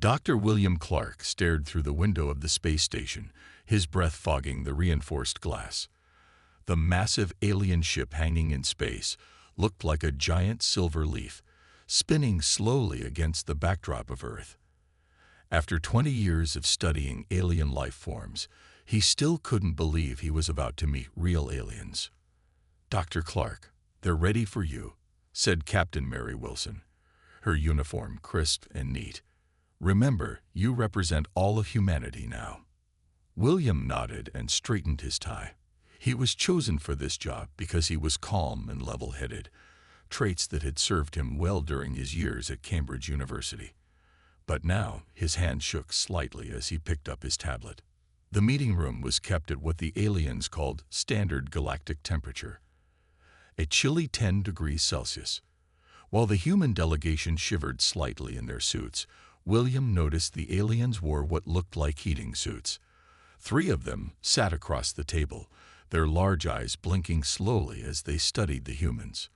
Dr. William Clark stared through the window of the space station, his breath fogging the reinforced glass. The massive alien ship hanging in space looked like a giant silver leaf, spinning slowly against the backdrop of Earth. After 20 years of studying alien life forms, he still couldn't believe he was about to meet real aliens. "Dr. Clark, they're ready for you," said Captain Mary Wilson, her uniform crisp and neat. "Remember, you represent all of humanity now." William nodded and straightened his tie. He was chosen for this job because he was calm and level-headed, traits that had served him well during his years at Cambridge University. But now his hand shook slightly as he picked up his tablet. The meeting room was kept at what the aliens called standard galactic temperature, a chilly 10 degrees Celsius. While the human delegation shivered slightly in their suits, William noticed the aliens wore what looked like heating suits. 3 of them sat across the table, their large eyes blinking slowly as they studied the humans.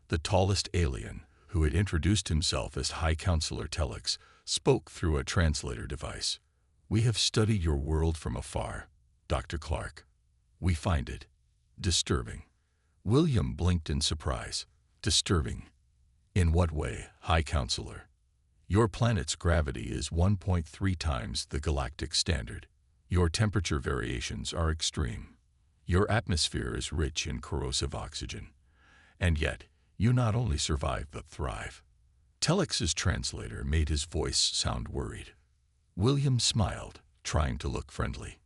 The tallest alien, who had introduced himself as High Counselor Telex, spoke through a translator device. "We have studied your world from afar, Dr. Clark. We find it disturbing." William blinked in surprise. "Disturbing? In what way, High Counselor?" "Your planet's gravity is 1.3 times the galactic standard. Your temperature variations are extreme. Your atmosphere is rich in corrosive oxygen. And yet, you not only survive but thrive." Telex's translator made his voice sound worried. William smiled, trying to look friendly.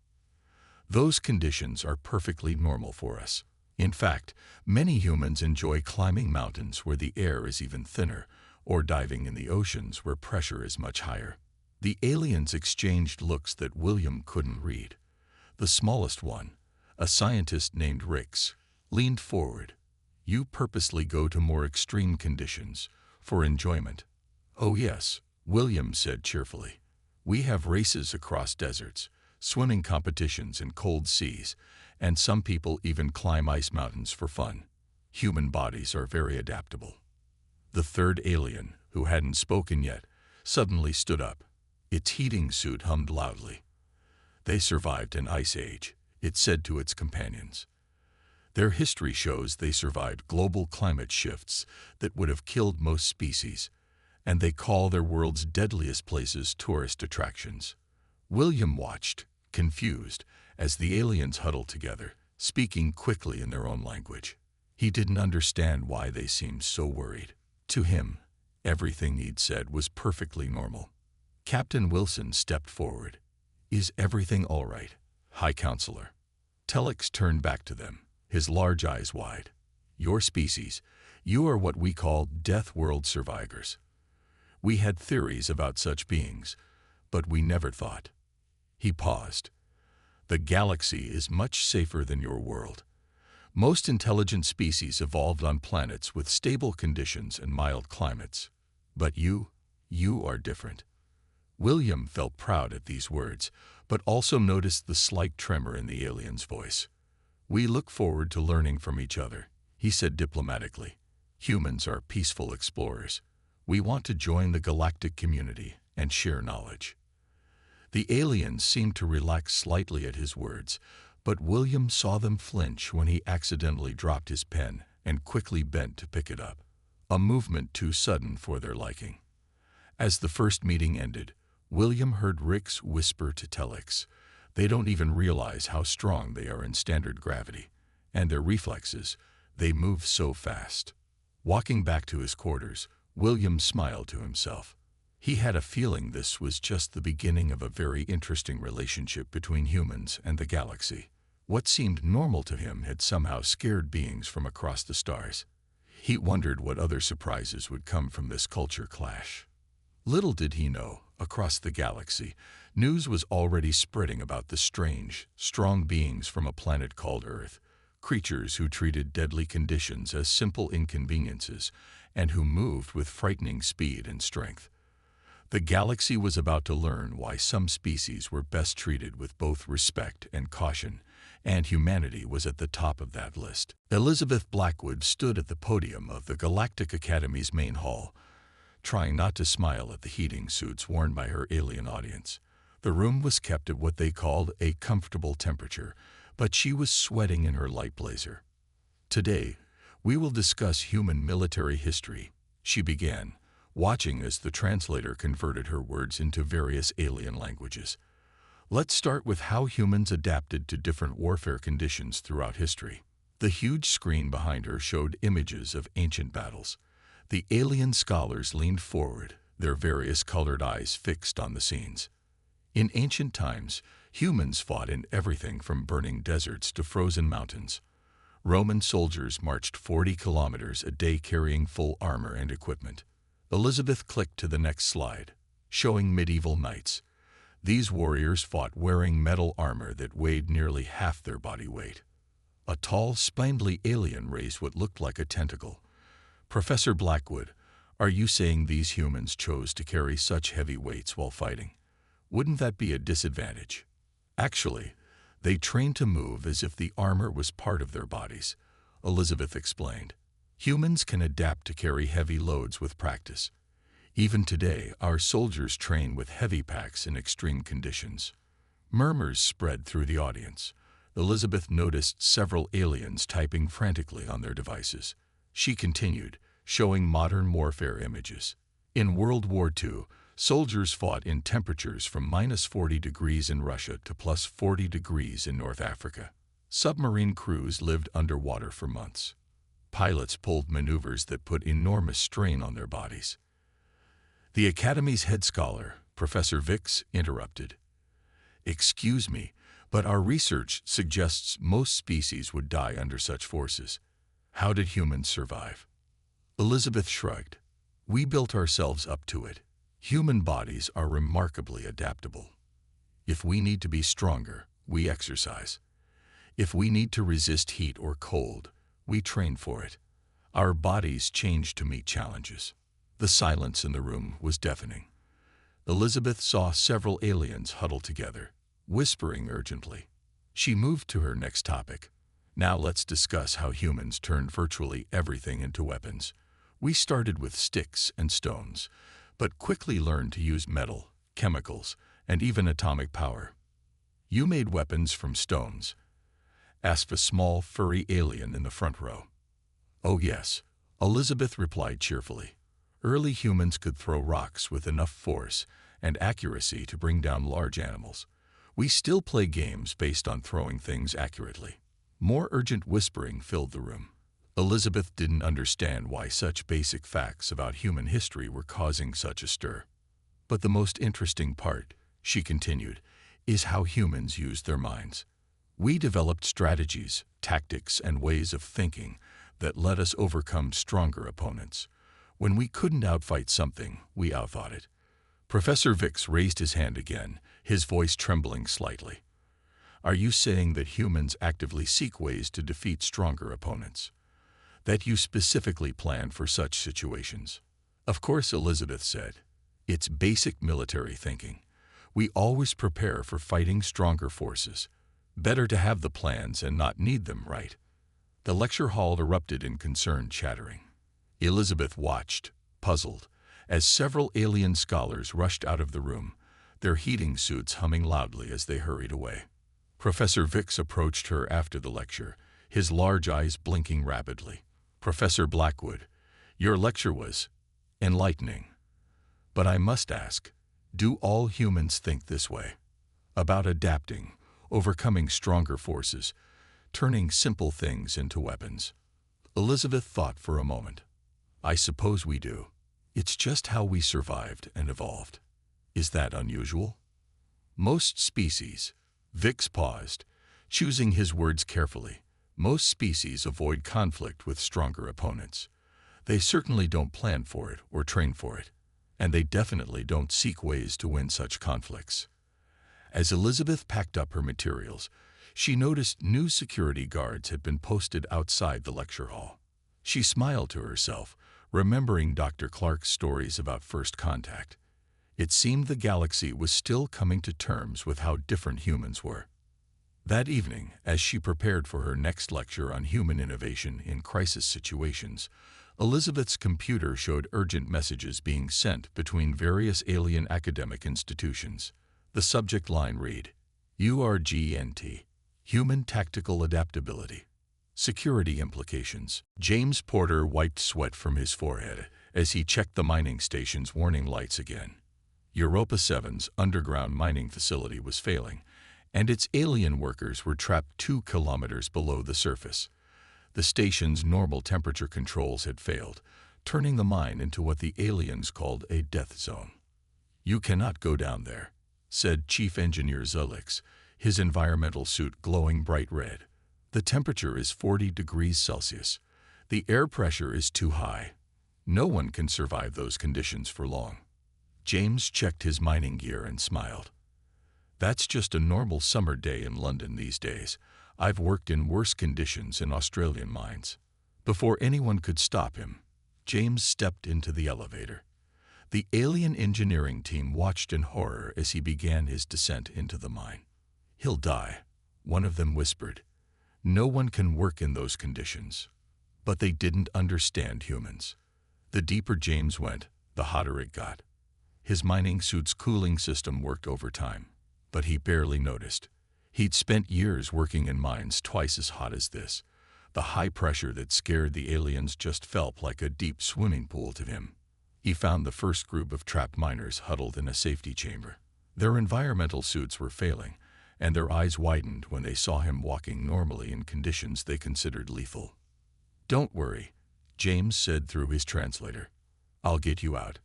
"Those conditions are perfectly normal for us. In fact, many humans enjoy climbing mountains where the air is even thinner, or diving in the oceans where pressure is much higher." The aliens exchanged looks that William couldn't read. The smallest one, a scientist named Rix, leaned forward. "You purposely go to more extreme conditions for enjoyment." "Oh yes," William said cheerfully. "We have races across deserts, swimming competitions in cold seas, and some people even climb ice mountains for fun. Human bodies are very adaptable." The third alien, who hadn't spoken yet, suddenly stood up. Its heating suit hummed loudly. "They survived an ice age," it said to its companions. "Their history shows they survived global climate shifts that would have killed most species, and they call their world's deadliest places tourist attractions." William watched, confused, as the aliens huddled together, speaking quickly in their own language. He didn't understand why they seemed so worried. To him, everything he'd said was perfectly normal. Captain Wilson stepped forward. "Is everything all right, High Counselor?" Telex turned back to them, his large eyes wide. "Your species, you are what we call Death World survivors. We had theories about such beings, but we never thought." He paused. "The galaxy is much safer than your world. Most intelligent species evolved on planets with stable conditions and mild climates. But you are different." William felt proud at these words, but also noticed the slight tremor in the alien's voice. "We look forward to learning from each other," he said diplomatically. "Humans are peaceful explorers. We want to join the galactic community and share knowledge." The aliens seemed to relax slightly at his words, but William saw them flinch when he accidentally dropped his pen and quickly bent to pick it up, a movement too sudden for their liking. As the first meeting ended, William heard Rix whisper to Telex, "They don't even realize how strong they are in standard gravity, and their reflexes, they move so fast." Walking back to his quarters, William smiled to himself. He had a feeling this was just the beginning of a very interesting relationship between humans and the galaxy. What seemed normal to him had somehow scared beings from across the stars. He wondered what other surprises would come from this culture clash. Little did he know, across the galaxy, news was already spreading about the strange, strong beings from a planet called Earth, creatures who treated deadly conditions as simple inconveniences and who moved with frightening speed and strength. The galaxy was about to learn why some species were best treated with both respect and caution, and humanity was at the top of that list. Elizabeth Blackwood stood at the podium of the Galactic Academy's main hall, trying not to smile at the heating suits worn by her alien audience. The room was kept at what they called a comfortable temperature, but she was sweating in her light blazer. "Today, we will discuss human military history," she began, watching as the translator converted her words into various alien languages. "Let's start with how humans adapted to different warfare conditions throughout history." The huge screen behind her showed images of ancient battles. The alien scholars leaned forward, their various colored eyes fixed on the scenes. In ancient times, humans fought in everything from burning deserts to frozen mountains. Roman soldiers marched 40 kilometers a day carrying full armor and equipment. Elizabeth clicked to the next slide, showing medieval knights. These warriors fought wearing metal armor that weighed nearly half their body weight. A tall, spindly alien raised what looked like a tentacle. "Professor Blackwood, are you saying these humans chose to carry such heavy weights while fighting? Wouldn't that be a disadvantage?" "Actually, they trained to move as if the armor was part of their bodies," Elizabeth explained. "Humans can adapt to carry heavy loads with practice. Even today, our soldiers train with heavy packs in extreme conditions." Murmurs spread through the audience. Elizabeth noticed several aliens typing frantically on their devices. She continued, showing modern warfare images. In World War II, soldiers fought in temperatures from -40 degrees in Russia to +40 degrees in North Africa. Submarine crews lived underwater for months. Pilots pulled maneuvers that put enormous strain on their bodies. The Academy's head scholar, Professor Vix, interrupted. "Excuse me, but our research suggests most species would die under such forces. How did humans survive?" Elizabeth shrugged. "We built ourselves up to it. Human bodies are remarkably adaptable. If we need to be stronger, we exercise. If we need to resist heat or cold, we train for it. Our bodies change to meet challenges." The silence in the room was deafening. Elizabeth saw several aliens huddled together, whispering urgently. She moved to her next topic. "Now let's discuss how humans turned virtually everything into weapons. We started with sticks and stones, but quickly learned to use metal, chemicals, and even atomic power." "You made weapons from stones?" asked a small, furry alien in the front row. "Oh yes," Elizabeth replied cheerfully. "Early humans could throw rocks with enough force and accuracy to bring down large animals. We still play games based on throwing things accurately." More urgent whispering filled the room. Elizabeth didn't understand why such basic facts about human history were causing such a stir. "But the most interesting part," she continued, "is how humans used their minds. We developed strategies, tactics, and ways of thinking that let us overcome stronger opponents. When we couldn't outfight something, we outthought it." Professor Vix raised his hand again, his voice trembling slightly. "Are you saying that humans actively seek ways to defeat stronger opponents? That you specifically plan for such situations?" "Of course," Elizabeth said. "It's basic military thinking. We always prepare for fighting stronger forces. Better to have the plans and not need them, right?" The lecture hall erupted in concerned chattering. Elizabeth watched, puzzled, as several alien scholars rushed out of the room, their heating suits humming loudly as they hurried away. Professor Vix approached her after the lecture, his large eyes blinking rapidly. "Professor Blackwood, your lecture was enlightening. But I must ask, do all humans think this way? About adapting, overcoming stronger forces, turning simple things into weapons?" Elizabeth thought for a moment. "I suppose we do. It's just how we survived and evolved. Is that unusual?" "Most species," Vix paused, choosing his words carefully, "most species avoid conflict with stronger opponents. They certainly don't plan for it or train for it, and they definitely don't seek ways to win such conflicts." As Elizabeth packed up her materials, she noticed new security guards had been posted outside the lecture hall. She smiled to herself, remembering Dr. Clark's stories about first contact. It seemed the galaxy was still coming to terms with how different humans were. That evening, as she prepared for her next lecture on human innovation in crisis situations, Elizabeth's computer showed urgent messages being sent between various alien academic institutions. The subject line read, URGNT, Human Tactical Adaptability. Security implications. James Porter wiped sweat from his forehead as he checked the mining station's warning lights again. Europa 7's underground mining facility was failing, and its alien workers were trapped 2 kilometers below the surface. The station's normal temperature controls had failed, turning the mine into what the aliens called a death zone. "You cannot go down there," said Chief Engineer Zulix, his environmental suit glowing bright red. "The temperature is 40 degrees Celsius. The air pressure is too high. No one can survive those conditions for long." James checked his mining gear and smiled. "That's just a normal summer day in London these days. I've worked in worse conditions in Australian mines." Before anyone could stop him, James stepped into the elevator. The alien engineering team watched in horror as he began his descent into the mine. "He'll die," one of them whispered. "No one can work in those conditions." But they didn't understand humans. The deeper James went, the hotter it got. His mining suit's cooling system worked overtime, but he barely noticed. He'd spent years working in mines twice as hot as this. The high pressure that scared the aliens just felt like a deep swimming pool to him. He found the first group of trapped miners huddled in a safety chamber. Their environmental suits were failing, and their eyes widened when they saw him walking normally in conditions they considered lethal. "Don't worry," James said through his translator. "I'll get you out.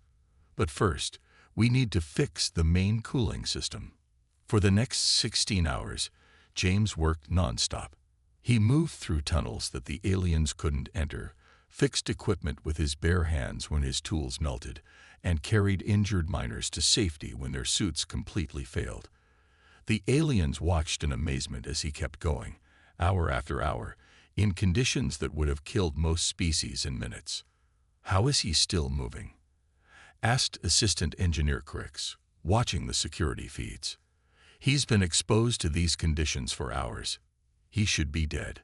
But first, we need to fix the main cooling system." For the next 16 hours, James worked nonstop. He moved through tunnels that the aliens couldn't enter, fixed equipment with his bare hands when his tools melted, and carried injured miners to safety when their suits completely failed. The aliens watched in amazement as he kept going, hour after hour, in conditions that would have killed most species in minutes. "How is he still moving?" asked Assistant Engineer Cricks, watching the security feeds. "He's been exposed to these conditions for hours. He should be dead."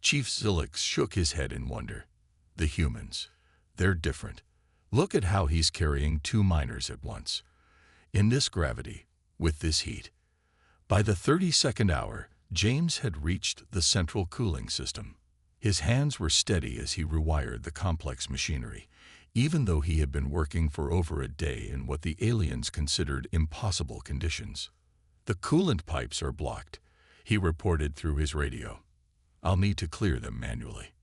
Chief Zulix shook his head in wonder. "The humans, they're different. Look at how he's carrying 2 miners at once. In this gravity, with this heat." By the 32nd hour, James had reached the central cooling system. His hands were steady as he rewired the complex machinery, even though he had been working for over a day in what the aliens considered impossible conditions. "The coolant pipes are blocked," he reported through his radio. "I'll need to clear them manually."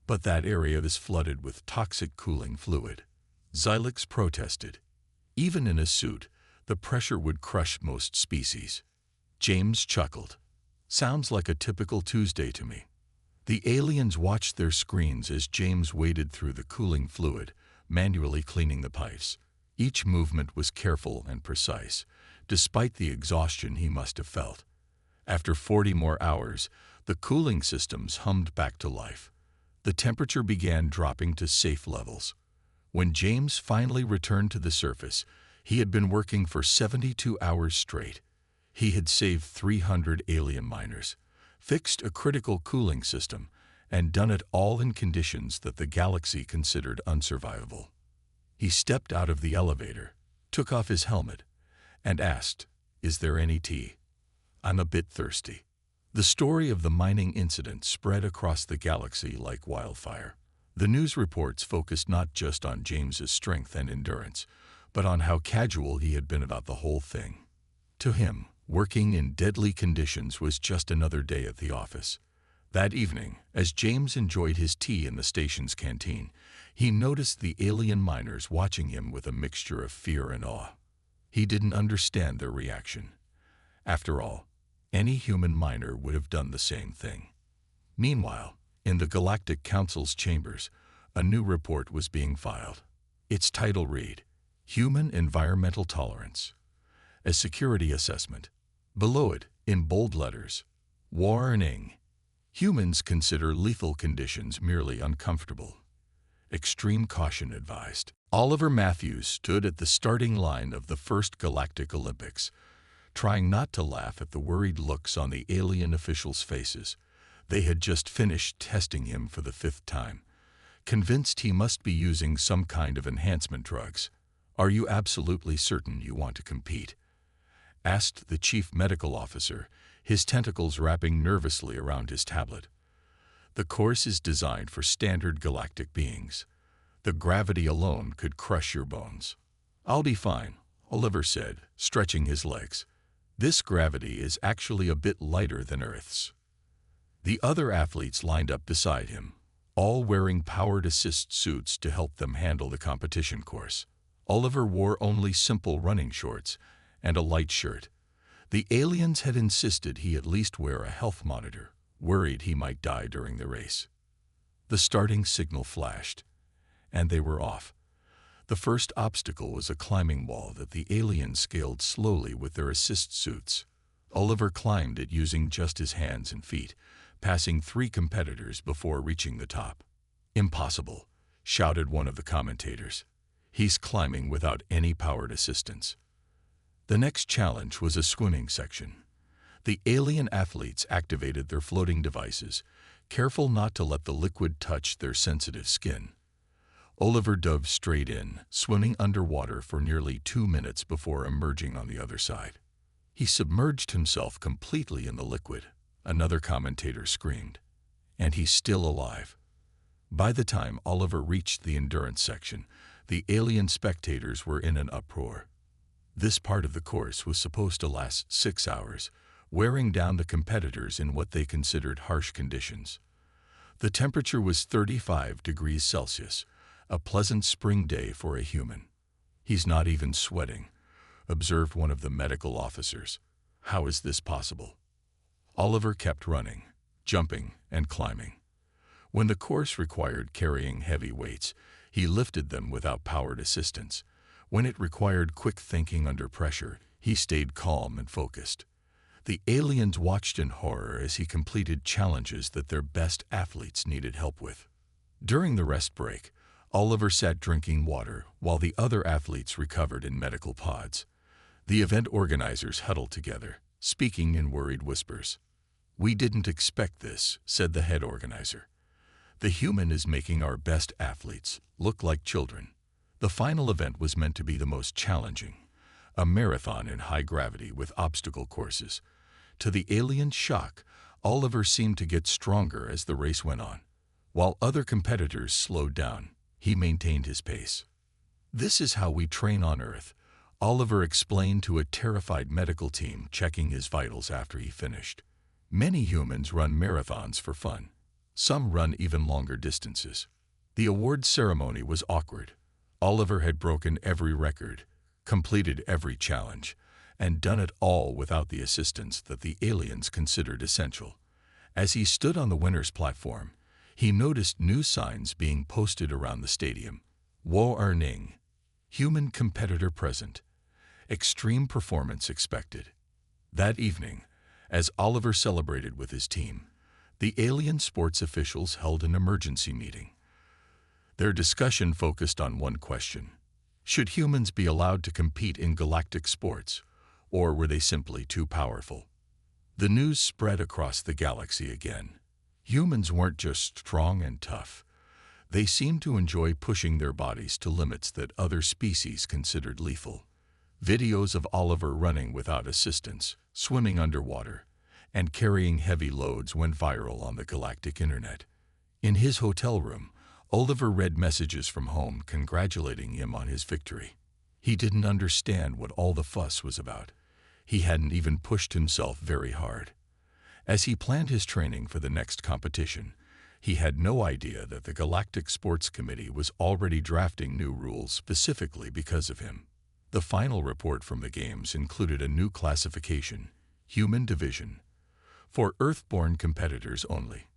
"But that area is flooded with toxic cooling fluid," Xylix protested. "Even in a suit, the pressure would crush most species." James chuckled. "Sounds like a typical Tuesday to me." The aliens watched their screens as James waded through the cooling fluid, manually cleaning the pipes. Each movement was careful and precise, despite the exhaustion he must have felt. After 40 more hours, the cooling systems hummed back to life. The temperature began dropping to safe levels. When James finally returned to the surface, he had been working for 72 hours straight. He had saved 300 alien miners, fixed a critical cooling system, and done it all in conditions that the galaxy considered unsurvivable. He stepped out of the elevator, took off his helmet, and asked, "Is there any tea? I'm a bit thirsty." The story of the mining incident spread across the galaxy like wildfire. The news reports focused not just on James's strength and endurance, but on how casual he had been about the whole thing. To him, working in deadly conditions was just another day at the office. That evening, as James enjoyed his tea in the station's canteen, he noticed the alien miners watching him with a mixture of fear and awe. He didn't understand their reaction. After all, any human miner would have done the same thing. Meanwhile, in the Galactic Council's chambers, a new report was being filed. Its title read, "Human Environmental Tolerance." A security assessment. Below it, in bold letters, "Warning. Humans consider lethal conditions merely uncomfortable. Extreme caution advised." Oliver Matthews stood at the starting line of the first Galactic Olympics, trying not to laugh at the worried looks on the alien officials' faces. They had just finished testing him for the 5th time. convinced he must be using some kind of enhancement drugs. "Are you absolutely certain you want to compete?" asked the chief medical officer, his tentacles wrapping nervously around his tablet. "The course is designed for standard galactic beings. The gravity alone could crush your bones." "I'll be fine," Oliver said, stretching his legs. "This gravity is actually a bit lighter than Earth's." The other athletes lined up beside him, all wearing powered assist suits to help them handle the competition course. Oliver wore only simple running shorts and a light shirt. The aliens had insisted he at least wear a health monitor, worried he might die during the race. The starting signal flashed, and they were off. The first obstacle was a climbing wall that the aliens scaled slowly with their assist suits. Oliver climbed it using just his hands and feet, passing 3 competitors before reaching the top. "Impossible," shouted one of the commentators. "He's climbing without any powered assistance." The next challenge was a swimming section. The alien athletes activated their floating devices, careful not to let the liquid touch their sensitive skin. Oliver dove straight in, swimming underwater for nearly 2 minutes before emerging on the other side. "He submerged himself completely in the liquid," another commentator screamed. "And he's still alive." By the time Oliver reached the endurance section, the alien spectators were in an uproar. This part of the course was supposed to last 6 hours, wearing down the competitors in what they considered harsh conditions. The temperature was 35 degrees Celsius, a pleasant spring day for a human. "He's not even sweating," observed one of the medical officers. "How is this possible?" Oliver kept running, jumping, and climbing. When the course required carrying heavy weights, he lifted them without powered assistance. When it required quick thinking under pressure, he stayed calm and focused. The aliens watched in horror as he completed challenges that their best athletes needed help with. During the rest break, Oliver sat drinking water while the other athletes recovered in medical pods. The event organizers huddled together, speaking in worried whispers. "We didn't expect this," said the head organizer. "The human is making our best athletes look like children." The final event was meant to be the most challenging, a marathon in high gravity with obstacle courses. To the alien's shock, Oliver seemed to get stronger as the race went on. While other competitors slowed down, he maintained his pace. "This is how we train on Earth," Oliver explained to a terrified medical team checking his vitals after he finished. "Many humans run marathons for fun. Some run even longer distances." The awards ceremony was awkward. Oliver had broken every record, completed every challenge, and done it all without the assistance that the aliens considered essential. As he stood on the winner's platform, he noticed new signs being posted around the stadium. "Wo Er Ning, human competitor present. Extreme performance expected." That evening, as Oliver celebrated with his team, the alien sports officials held an emergency meeting. Their discussion focused on one question: should humans be allowed to compete in galactic sports, or were they simply too powerful? The news spread across the galaxy again. Humans weren't just strong and tough. They seemed to enjoy pushing their bodies to limits that other species considered lethal. Videos of Oliver running without assistance, swimming underwater, and carrying heavy loads went viral on the galactic internet. In his hotel room, Oliver read messages from home congratulating him on his victory. He didn't understand what all the fuss was about. He hadn't even pushed himself very hard. As he planned his training for the next competition, he had no idea that the Galactic Sports Committee was already drafting new rules specifically because of him. The final report from the games included a new classification, Human Division, for Earth-born competitors only.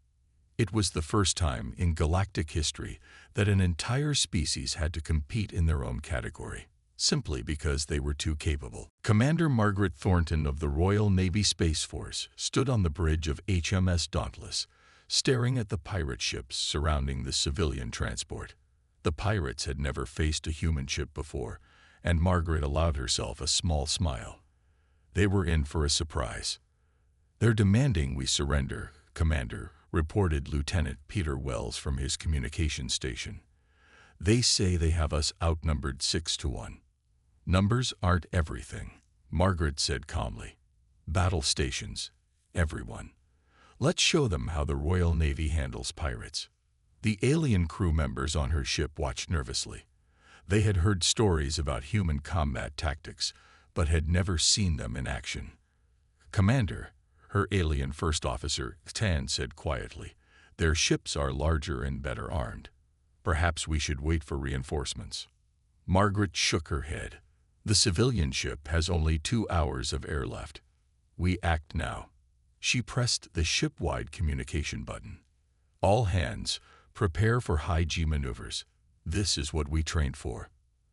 It was the first time in galactic history that an entire species had to compete in their own category, simply because they were too capable. Commander Margaret Thornton of the Royal Navy Space Force stood on the bridge of HMS Dauntless, staring at the pirate ships surrounding the civilian transport. The pirates had never faced a human ship before, and Margaret allowed herself a small smile. They were in for a surprise. "They're demanding we surrender, Commander," reported Lieutenant Peter Wells from his communication station. They say they have us outnumbered 6-1. Numbers aren't everything, Margaret said calmly. Battle stations, everyone. Let's show them how the Royal Navy handles pirates. The alien crew members on her ship watched nervously. They had heard stories about human combat tactics, but had never seen them in action. Commander, her alien first officer, Tan, said quietly, their ships are larger and better armed. Perhaps we should wait for reinforcements. Margaret shook her head. The civilian ship has only 2 hours of air left. We act now. She pressed the ship-wide communication button. All hands, prepare for high-G maneuvers. This is what we trained for.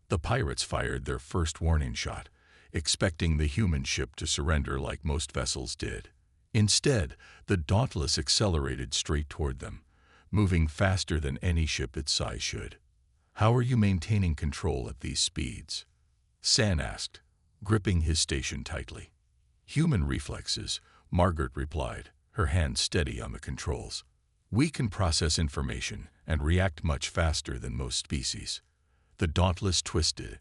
The pirates fired their first warning shot, expecting the human ship to surrender like most vessels did. Instead, the Dauntless accelerated straight toward them, moving faster than any ship its size should. How are you maintaining control at these speeds? San asked, gripping his station tightly. Human reflexes, Margaret replied, her hand steady on the controls. We can process information and react much faster than most species. The Dauntless twisted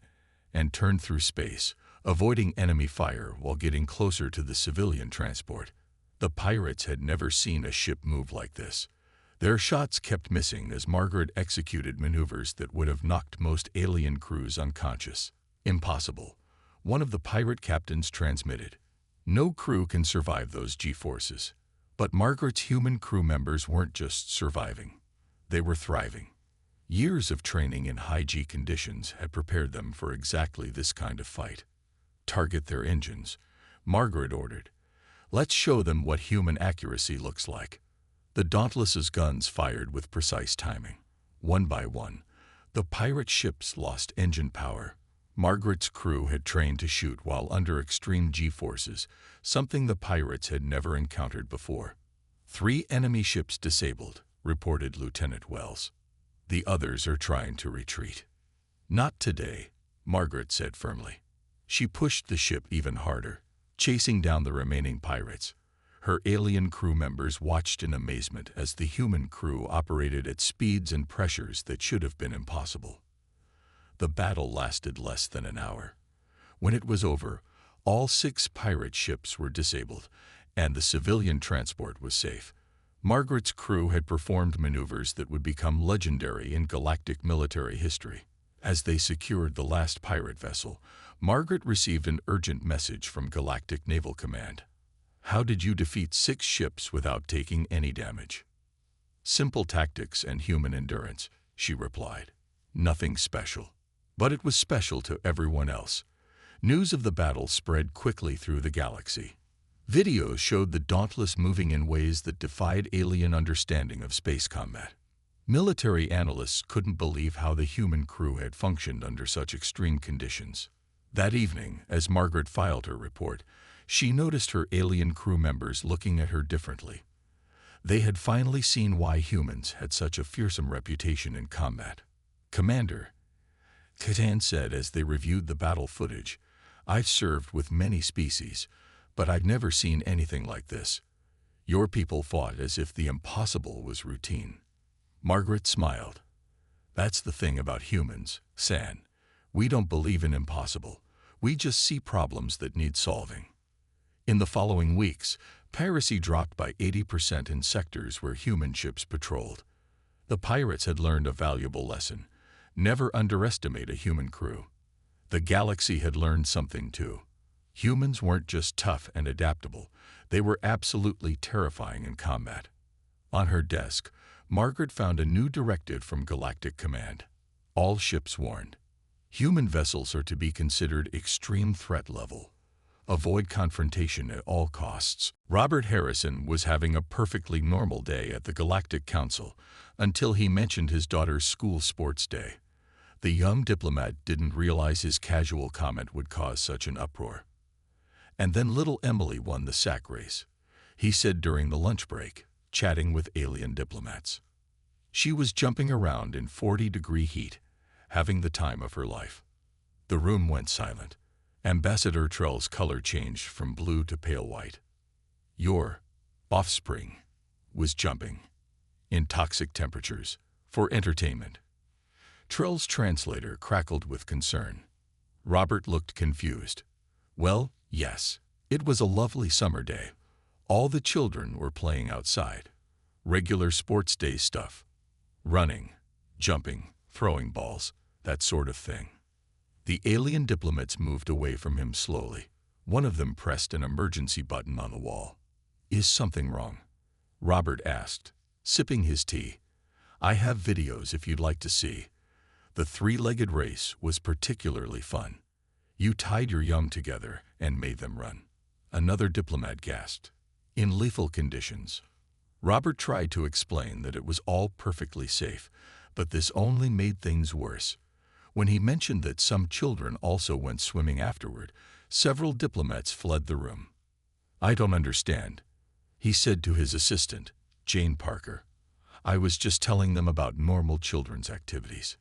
and turned through space, avoiding enemy fire while getting closer to the civilian transport. The pirates had never seen a ship move like this. Their shots kept missing as Margaret executed maneuvers that would have knocked most alien crews unconscious. Impossible, one of the pirate captains transmitted. No crew can survive those G-forces. But Margaret's human crew members weren't just surviving. They were thriving. Years of training in high-G conditions had prepared them for exactly this kind of fight. Target their engines, Margaret ordered. Let's show them what human accuracy looks like. The Dauntless's guns fired with precise timing. One by one, the pirate ships lost engine power. Margaret's crew had trained to shoot while under extreme G-forces, something the pirates had never encountered before. 3 enemy ships disabled, reported Lieutenant Wells. The others are trying to retreat. Not today, Margaret said firmly. She pushed the ship even harder, chasing down the remaining pirates. Her alien crew members watched in amazement as the human crew operated at speeds and pressures that should have been impossible. The battle lasted less than an hour. When it was over, all 6 pirate ships were disabled, and the civilian transport was safe. Margaret's crew had performed maneuvers that would become legendary in galactic military history. As they secured the last pirate vessel, Margaret received an urgent message from Galactic Naval Command. How did you defeat 6 ships without taking any damage? Simple tactics and human endurance, she replied. Nothing special. But it was special to everyone else. News of the battle spread quickly through the galaxy. Videos showed the Dauntless moving in ways that defied alien understanding of space combat. Military analysts couldn't believe how the human crew had functioned under such extreme conditions. That evening, as Margaret filed her report, she noticed her alien crew members looking at her differently. They had finally seen why humans had such a fearsome reputation in combat. Commander, Catan said as they reviewed the battle footage, I've served with many species, but I've never seen anything like this. Your people fought as if the impossible was routine. Margaret smiled. That's the thing about humans, San. We don't believe in impossible. We just see problems that need solving. In the following weeks, piracy dropped by 80% in sectors where human ships patrolled. The pirates had learned a valuable lesson. Never underestimate a human crew. The galaxy had learned something too. Humans weren't just tough and adaptable, they were absolutely terrifying in combat. On her desk, Margaret found a new directive from Galactic Command. All ships warned. Human vessels are to be considered extreme threat level. Avoid confrontation at all costs. Robert Harrison was having a perfectly normal day at the Galactic Council until he mentioned his daughter's school sports day. The young diplomat didn't realize his casual comment would cause such an uproar. And then little Emily won the sack race, he said during the lunch break, chatting with alien diplomats. She was jumping around in 40-degree heat, having the time of her life. The room went silent. Ambassador Trell's color changed from blue to pale white. Your offspring was jumping. in toxic temperatures, for entertainment. Trell's translator crackled with concern. Robert looked confused. Well, yes. It was a lovely summer day. All the children were playing outside. Regular sports day stuff. Running, jumping, throwing balls, that sort of thing. The alien diplomats moved away from him slowly. One of them pressed an emergency button on the wall. Is something wrong? Robert asked, sipping his tea. I have videos if you'd like to see. The three-legged race was particularly fun. You tied your young together and made them run. Another diplomat gasped. In lethal conditions. Robert tried to explain that it was all perfectly safe, but this only made things worse. When he mentioned that some children also went swimming afterward, several diplomats fled the room. I don't understand, he said to his assistant, Jane Parker. I was just telling them about normal children's activities.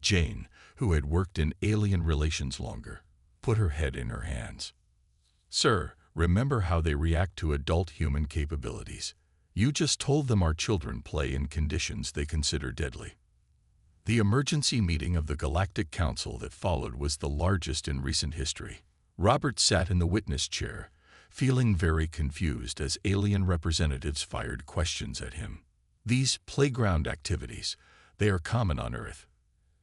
Jane, who had worked in alien relations longer, put her head in her hands. Sir, remember how they react to adult human capabilities. You just told them our children play in conditions they consider deadly. The emergency meeting of the Galactic Council that followed was the largest in recent history. Robert sat in the witness chair, feeling very confused as alien representatives fired questions at him. These playground activities, they are common on Earth?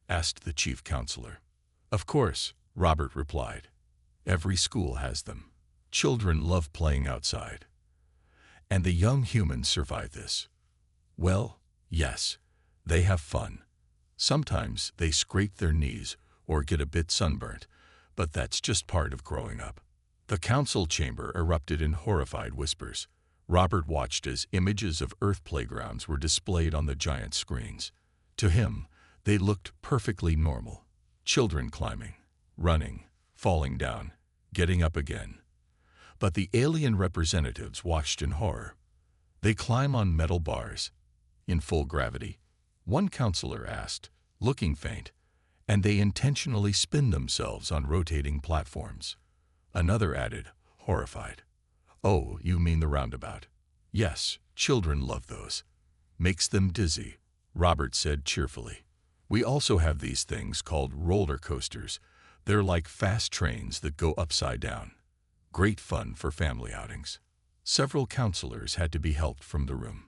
Asked the chief counselor. Of course, Robert replied. Every school has them. Children love playing outside. And the young humans survive this. Well, yes, they have fun. Sometimes they scrape their knees or get a bit sunburnt, but that's just part of growing up. The council chamber erupted in horrified whispers. Robert watched as images of Earth playgrounds were displayed on the giant screens. To him, they looked perfectly normal. Children climbing, running, falling down, getting up again. But the alien representatives watched in horror. They climb on metal bars. In full gravity? One counselor asked, looking faint. And they intentionally spin themselves on rotating platforms. Another added, horrified. Oh, you mean the roundabout? Yes, children love those. Makes them dizzy, Robert said cheerfully. We also have these things called roller coasters. They're like fast trains that go upside down. Great fun for family outings. Several counselors had to be helped from the room.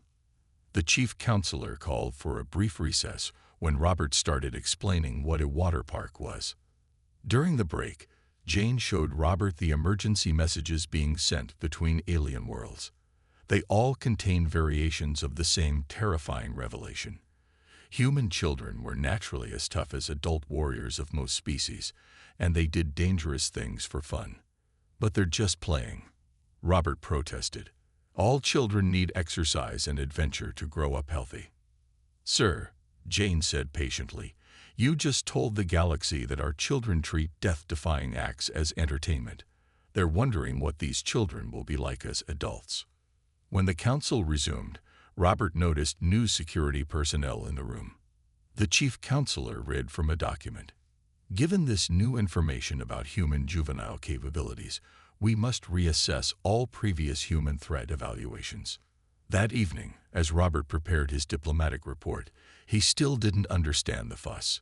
The chief counselor called for a brief recess when Robert started explaining what a water park was. During the break, Jane showed Robert the emergency messages being sent between alien worlds. They all contained variations of the same terrifying revelation. Human children were naturally as tough as adult warriors of most species, and they did dangerous things for fun. But they're just playing, Robert protested. All children need exercise and adventure to grow up healthy. Sir, Jane said patiently, you just told the galaxy that our children treat death-defying acts as entertainment. They're wondering what these children will be like as adults. When the council resumed, Robert noticed new security personnel in the room. The chief counselor read from a document. Given this new information about human juvenile capabilities, we must reassess all previous human threat evaluations. That evening, as Robert prepared his diplomatic report, he still didn't understand the fuss.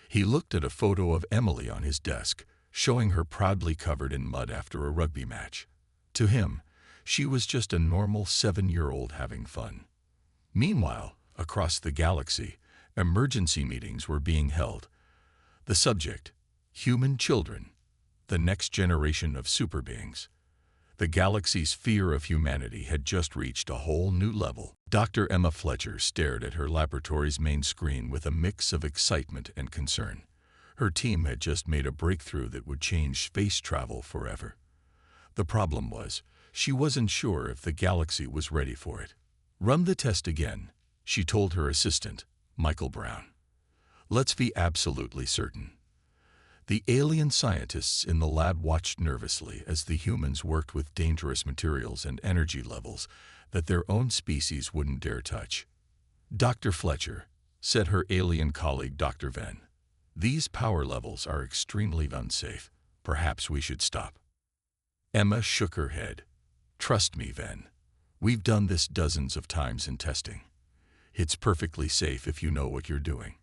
He looked at a photo of Emily on his desk, showing her proudly covered in mud after a rugby match. To him, she was just a normal 7-year-old having fun. Meanwhile, across the galaxy, emergency meetings were being held. The subject, human children, the next generation of super beings. The galaxy's fear of humanity had just reached a whole new level. Dr. Emma Fletcher stared at her laboratory's main screen with a mix of excitement and concern. Her team had just made a breakthrough that would change space travel forever. The problem was, she wasn't sure if the galaxy was ready for it. Run the test again, she told her assistant, Michael Brown. Let's be absolutely certain. The alien scientists in the lab watched nervously as the humans worked with dangerous materials and energy levels that their own species wouldn't dare touch. Dr. Fletcher, said her alien colleague Dr. Venn, these power levels are extremely unsafe. Perhaps we should stop. Emma shook her head. Trust me, Venn. We've done this dozens of times in testing. It's perfectly safe if you know what you're doing.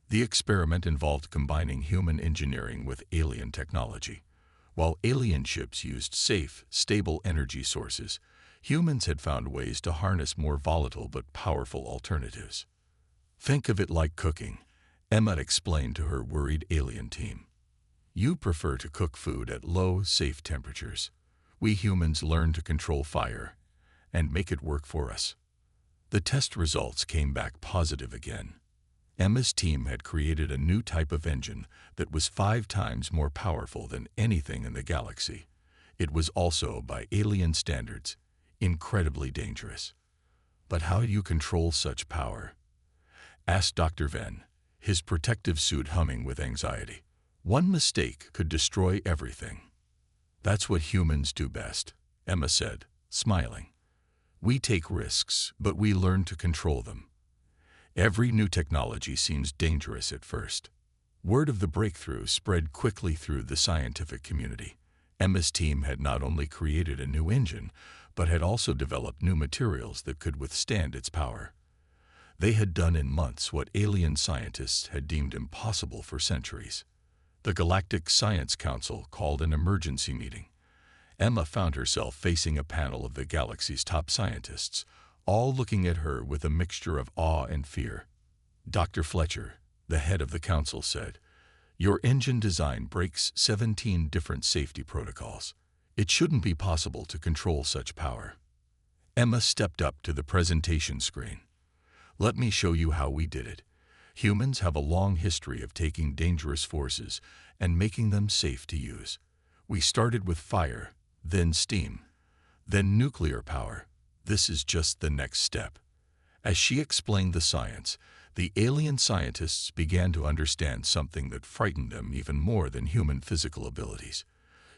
The experiment involved combining human engineering with alien technology. While alien ships used safe, stable energy sources, humans had found ways to harness more volatile but powerful alternatives. Think of it like cooking, Emma explained to her worried alien team. You prefer to cook food at low, safe temperatures. We humans learn to control fire and make it work for us. The test results came back positive again. Emma's team had created a new type of engine that was 5 times more powerful than anything in the galaxy. It was also, by alien standards, incredibly dangerous. But how do you control such power? Asked Dr. Venn, his protective suit humming with anxiety. One mistake could destroy everything. That's what humans do best, Emma said, smiling. We take risks, but we learn to control them. Every new technology seems dangerous at first. Word of the breakthrough spread quickly through the scientific community. Emma's team had not only created a new engine, but had also developed new materials that could withstand its power. They had done in months what alien scientists had deemed impossible for centuries. The Galactic Science Council called an emergency meeting. Emma found herself facing a panel of the galaxy's top scientists, all looking at her with a mixture of awe and fear. Dr. Fletcher, the head of the council, said, "Your engine design breaks 17 different safety protocols. It shouldn't be possible to control such power." Emma stepped up to the presentation screen. "Let me show you how we did it. Humans have a long history of taking dangerous forces and making them safe to use. We started with fire, then steam, then nuclear power. This is just the next step." As she explained the science, the alien scientists began to understand something that frightened them even more than human physical abilities.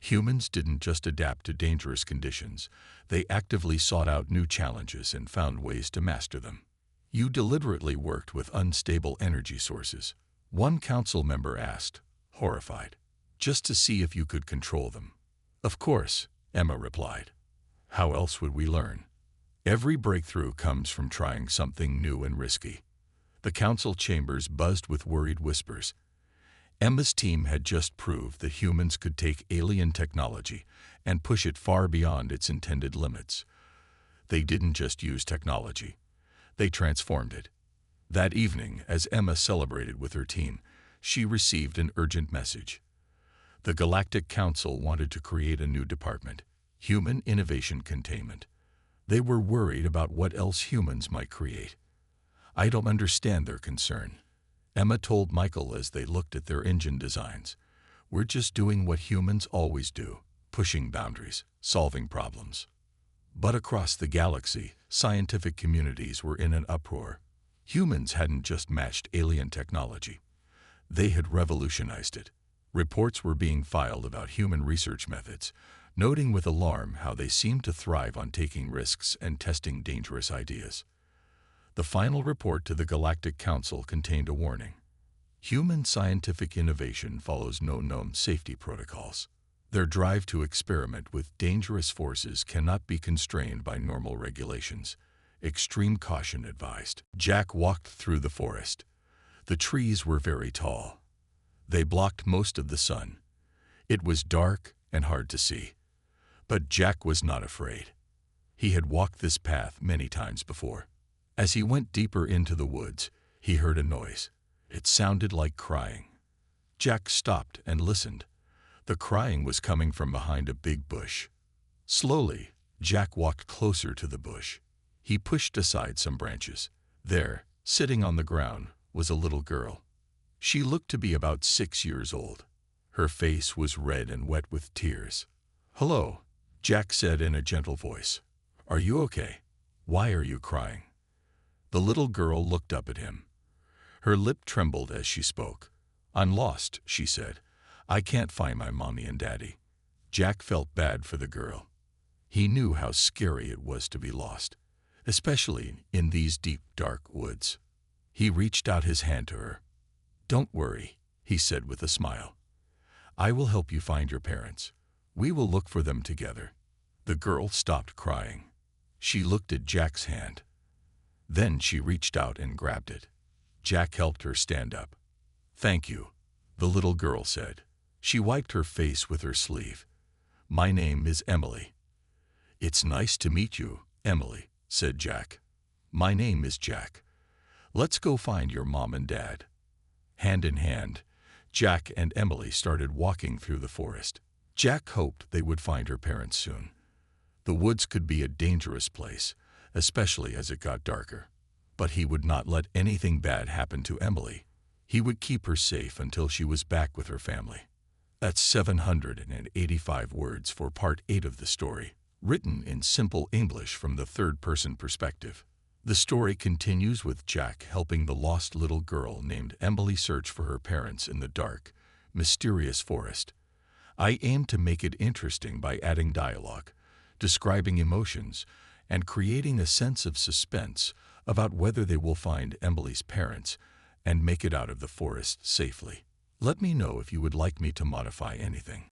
Humans didn't just adapt to dangerous conditions, they actively sought out new challenges and found ways to master them. "You deliberately worked with unstable energy sources," one council member asked, horrified, "just to see if you could control them." "Of course," Emma replied. "How else would we learn? Every breakthrough comes from trying something new and risky." The council chambers buzzed with worried whispers. Emma's team had just proved that humans could take alien technology and push it far beyond its intended limits. They didn't just use technology. They transformed it. That evening, as Emma celebrated with her team, she received an urgent message. The Galactic Council wanted to create a new department, Human Innovation Containment. They were worried about what else humans might create. "I don't understand their concern," Emma told Michael as they looked at their engine designs. "We're just doing what humans always do, pushing boundaries, solving problems." But across the galaxy, scientific communities were in an uproar. Humans hadn't just matched alien technology. They had revolutionized it. Reports were being filed about human research methods, noting with alarm how they seemed to thrive on taking risks and testing dangerous ideas. The final report to the Galactic Council contained a warning. Human scientific innovation follows no known safety protocols. Their drive to experiment with dangerous forces cannot be constrained by normal regulations. Extreme caution advised. Jack walked through the forest. The trees were very tall. They blocked most of the sun. It was dark and hard to see. But Jack was not afraid. He had walked this path many times before. As he went deeper into the woods, he heard a noise. It sounded like crying. Jack stopped and listened. The crying was coming from behind a big bush. Slowly, Jack walked closer to the bush. He pushed aside some branches. There, sitting on the ground, was a little girl. She looked to be about 6 years old. Her face was red and wet with tears. "Hello," Jack said in a gentle voice. "Are you okay? Why are you crying?" The little girl looked up at him. Her lip trembled as she spoke. "I'm lost," she said. "I can't find my mommy and daddy." Jack felt bad for the girl. He knew how scary it was to be lost, especially in these deep, dark woods. He reached out his hand to her. "Don't worry," he said with a smile. "I will help you find your parents. We will look for them together." The girl stopped crying. She looked at Jack's hand. Then she reached out and grabbed it. Jack helped her stand up. "Thank you," the little girl said. She wiped her face with her sleeve. "My name is Emily." "It's nice to meet you, Emily," said Jack. "My name is Jack. Let's go find your mom and dad." Hand in hand, Jack and Emily started walking through the forest. Jack hoped they would find her parents soon. The woods could be a dangerous place, especially as it got darker. But he would not let anything bad happen to Emily. He would keep her safe until she was back with her family. That's 785 words for part 8 of the story, written in simple English from the third-person perspective. The story continues with Jack helping the lost little girl named Emily search for her parents in the dark, mysterious forest. I aim to make it interesting by adding dialogue, describing emotions, and creating a sense of suspense about whether they will find Emily's parents and make it out of the forest safely. Let me know if you would like me to modify anything.